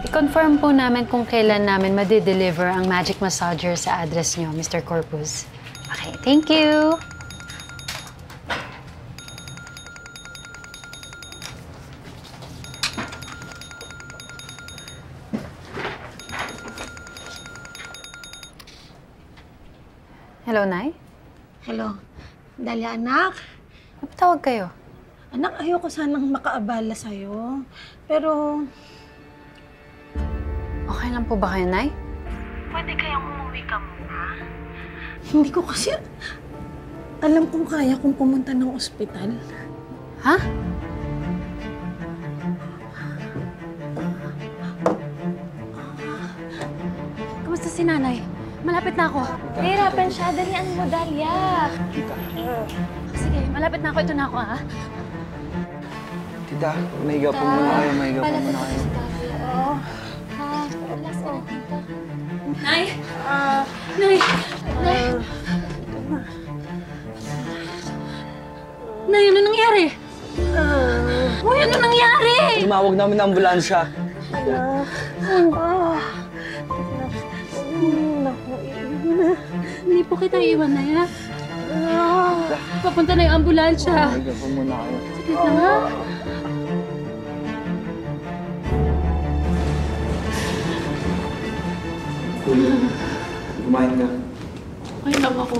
confirm po namin kung kailan namin madi-deliver ang magic massager sa address niyo, Mr. Corpus. Okay, thank you! Hello, Nay? Hello. Dalia, anak. Napatawag kayo? Anak, ayoko sanang makaabala sa'yo. Pero... Okay lang po ba kayo, Nay? Pwede kayang umuwi ka muna. Hindi ko kasi... alam kung kaya kong pumunta ng ospital. Ha? Kamusta si Nanay? Malapit na ako. Nahirapan siya. Dalian mo, Dalia. Sige, malapit na ako. Ito na ako, ha? Tita, mahiga po muna kayo. Mahiga po muna kayo. Oo. Ha? Relax ka na, tita. Nay! Nay! Nay! Nay, ano nangyari? Uy, ano nangyari? Tumawag namin ng ambulansya. Hindi po kita iwan, Nay, ha? Papunta na yung ambulansya. Mahiga po muna kayo. Sige lang, ha? Kumain ka. Okay lang ako.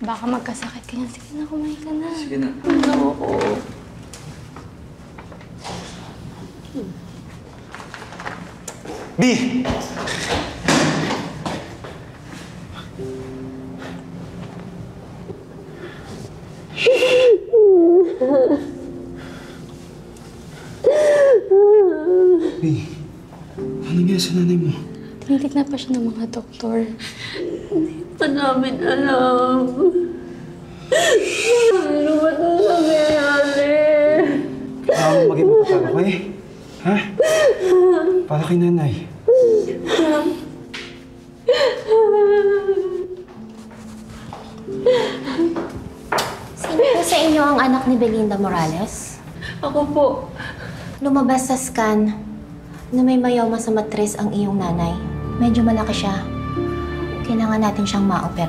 Baka magkasakit ka niyan. Sige na, kumain ka na. Sige na. Oo. B! B, ano nangyari sa nanay mo? Tinitignan pa siya ng mga doktor. Hindi pa namin alam. Ano ba ito nangyayari? Kailangan mo maging matatag, okay? Ha? Para kay nanay. Sino po sa inyo ang anak ni Belinda Morales? Ako po. Lumabas sa scan na may mayoma sa matres ang iyong nanay. Medyo malaki siya. Kailangan natin siyang maopera.